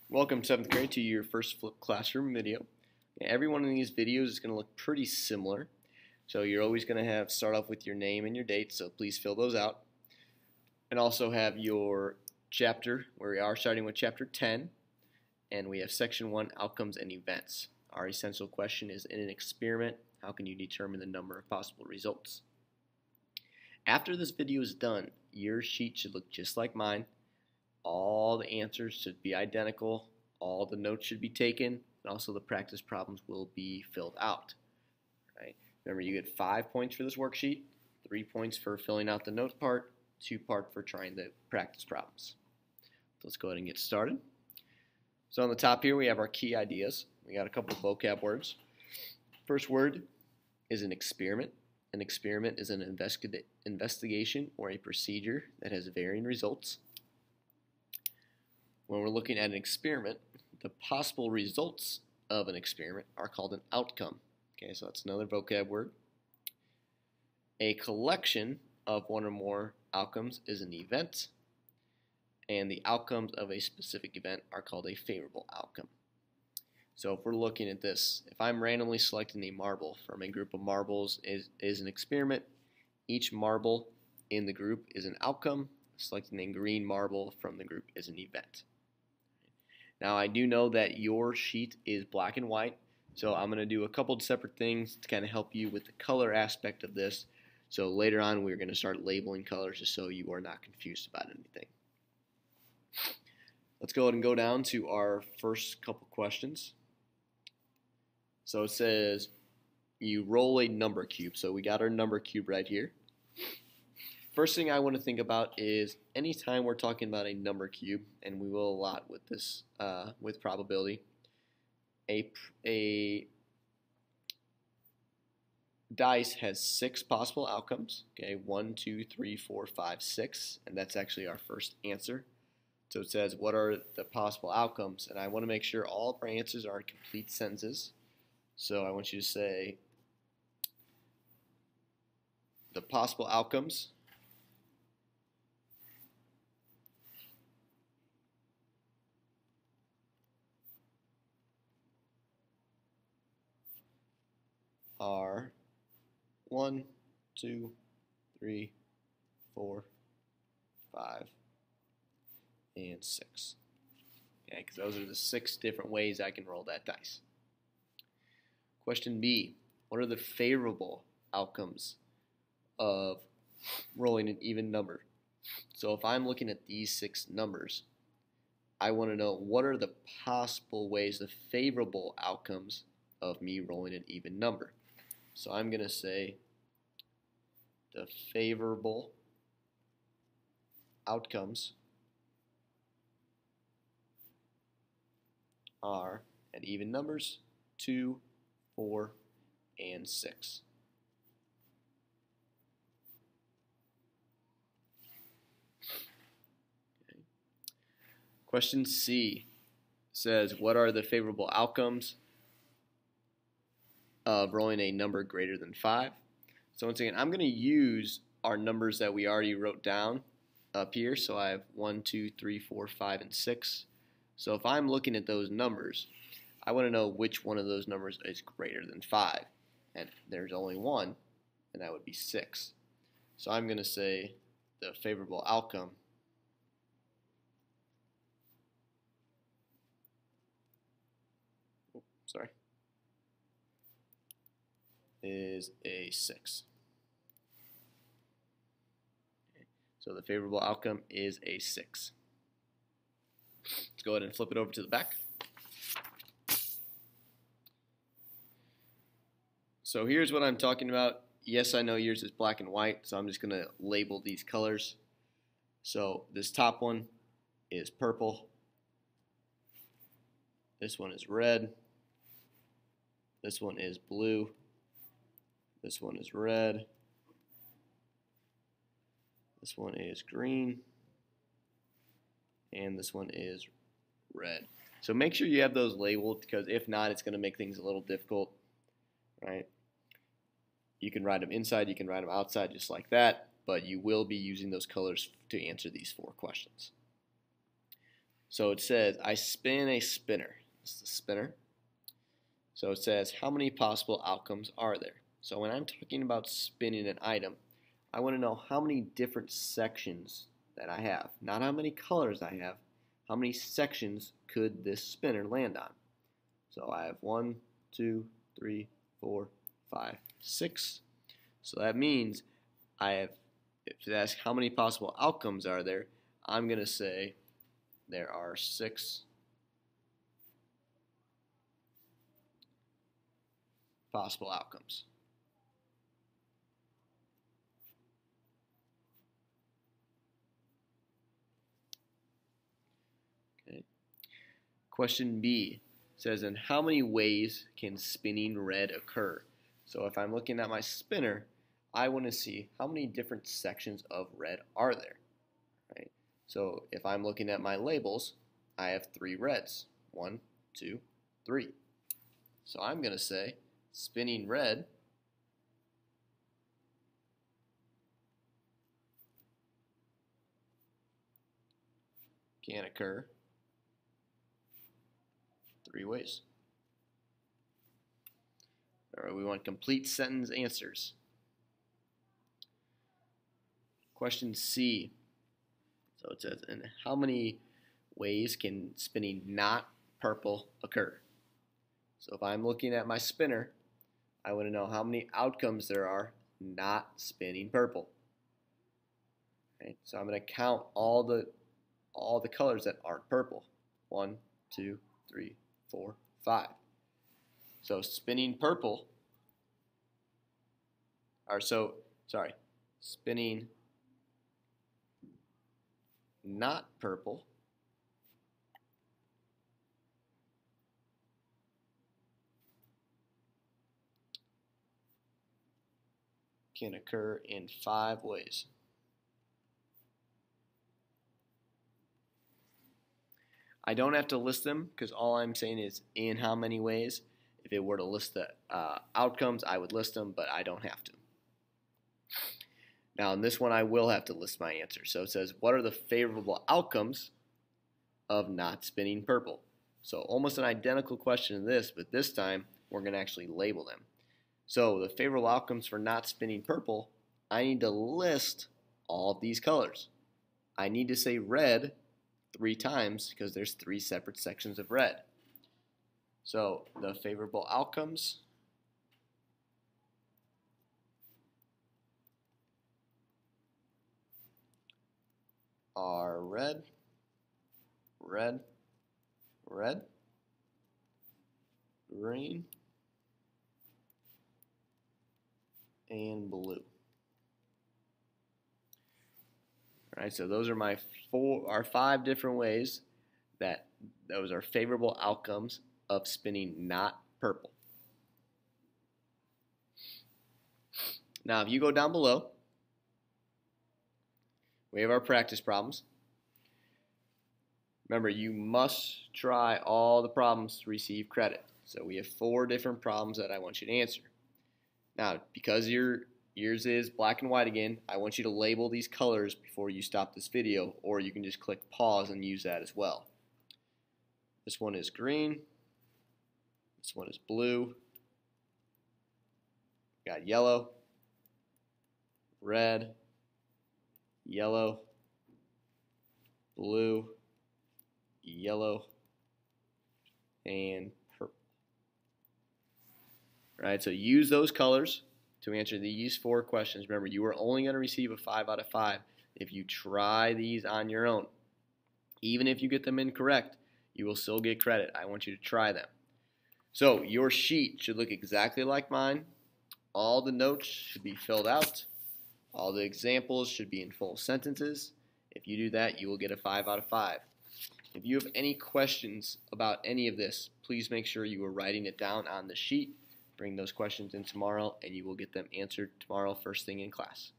Welcome 7th grade to your first flipped classroom video. Every one of these videos is going to look pretty similar. So you're always going to start off with your name and your date, so please fill those out. And also have your chapter, where we are starting with chapter 10, and we have section 1, outcomes and events. Our essential question is, in an experiment, how can you determine the number of possible results? After this video is done, your sheet should look just like mine. All the answers should be identical, all the notes should be taken, and also the practice problems will be filled out. Right? Remember, you get 5 points for this worksheet, 3 points for filling out the note part, 2 points for trying the practice problems. So let's go ahead and get started. So on the top here we have our key ideas. We got a couple of vocab words. First word is an experiment. An experiment is an investigation or a procedure that has varying results. When we're looking at an experiment, the possible results of an experiment are called an outcome. Okay, so that's another vocab word. A collection of one or more outcomes is an event, and the outcomes of a specific event are called a favorable outcome. So if we're looking at this, if I'm randomly selecting a marble from a group of marbles is an experiment, each marble in the group is an outcome. Selecting a green marble from the group is an event. Now I do know that your sheet is black and white, so I'm going to do a couple of separate things to kind of help you with the color aspect of this. So later on we're going to start labeling colors just so you are not confused about anything. Let's go ahead and go down to our first couple questions. So it says you roll a number cube. So we got our number cube right here. First thing I want to think about is anytime we're talking about a number cube, and we will a lot with this, with probability, a dice has 6 possible outcomes. Okay, 1, 2, 3, 4, 5, 6, and that's actually our first answer. So it says, what are the possible outcomes? And I want to make sure all of our answers are complete sentences. So I want you to say the possible outcomes are 1, 2, 3, 4, 5, and 6. Okay, because those are the 6 different ways I can roll that dice. Question B, what are the favorable outcomes of rolling an even number? So if I'm looking at these 6 numbers, I want to know what are the possible ways, the favorable outcomes of me rolling an even number. So I'm going to say the favorable outcomes are, at even numbers, 2, 4, and 6. Okay. Question C says, what are the favorable outcomes of rolling a number greater than 5? So once again, I'm going to use our numbers that we already wrote down up here. So I have 1, 2, 3, 4, 5, and 6. So if I'm looking at those numbers, I want to know which one of those numbers is greater than 5. And there's only one, and that would be 6. So I'm going to say the favorable outcome is a 6. Okay. So the favorable outcome is a 6. Let's go ahead and flip it over to the back. So here's what I'm talking about. Yes, I know yours is black and white, so I'm just going to label these colors. So this top one is purple. This one is red. This one is blue. This one is red. This one is green. And this one is red. So make sure you have those labeled, because if not, it's going to make things a little difficult, right? You can write them inside, you can write them outside just like that, but you will be using those colors to answer these 4 questions. So it says, I spin a spinner. This is the spinner. So it says, how many possible outcomes are there? So when I'm talking about spinning an item, I want to know how many different sections that I have. Not how many colors I have. How many sections could this spinner land on? So I have 1, 2, 3, 4, 5, 6. So that means I have, if it asks how many possible outcomes are there, I'm going to say there are 6 possible outcomes. Okay. Question B says, in how many ways can spinning red occur? So if I'm looking at my spinner, I want to see how many different sections of red are there. Right? So if I'm looking at my labels, I have 3 reds. 1, 2, 3. So I'm going to say spinning red can occur 3 ways. All right, we want complete sentence answers. Question C. So it says, in how many ways can spinning not purple occur? So if I'm looking at my spinner, I want to know how many outcomes there are not spinning purple. Okay, so I'm going to count all the colors that aren't purple. 1, 2, 3, 4, 5. So spinning purple, spinning not purple can occur in 5 ways. I don't have to list them because all I'm saying is in how many ways. If it were to list the outcomes, I would list them, but I don't have to. Now in this one, I will have to list my answer. So it says, what are the favorable outcomes of not spinning purple? So almost an identical question to this, but this time we're going to actually label them. So the favorable outcomes for not spinning purple, I need to list all of these colors. I need to say red 3 times because there's 3 separate sections of red. So the favorable outcomes are red, red, red, green, and blue. All right, so those are my 5 different ways that those are favorable outcomes of spinning not purple. Now, if you go down below, we have our practice problems. Remember, you must try all the problems to receive credit. So we have 4 different problems that I want you to answer. Now, because yours is black and white again, I want you to label these colors before you stop this video, or you can just click pause and use that as well. This one is green. This one is blue. We got yellow, red, yellow, blue, yellow, and purple. All right, so use those colors to answer these 4 questions. Remember, you are only going to receive a 5 out of 5 if you try these on your own. Even if you get them incorrect, you will still get credit. I want you to try them. So your sheet should look exactly like mine. All the notes should be filled out. All the examples should be in full sentences. If you do that, you will get a 5 out of 5. If you have any questions about any of this, please make sure you are writing it down on the sheet. Bring those questions in tomorrow, and you will get them answered tomorrow first thing in class.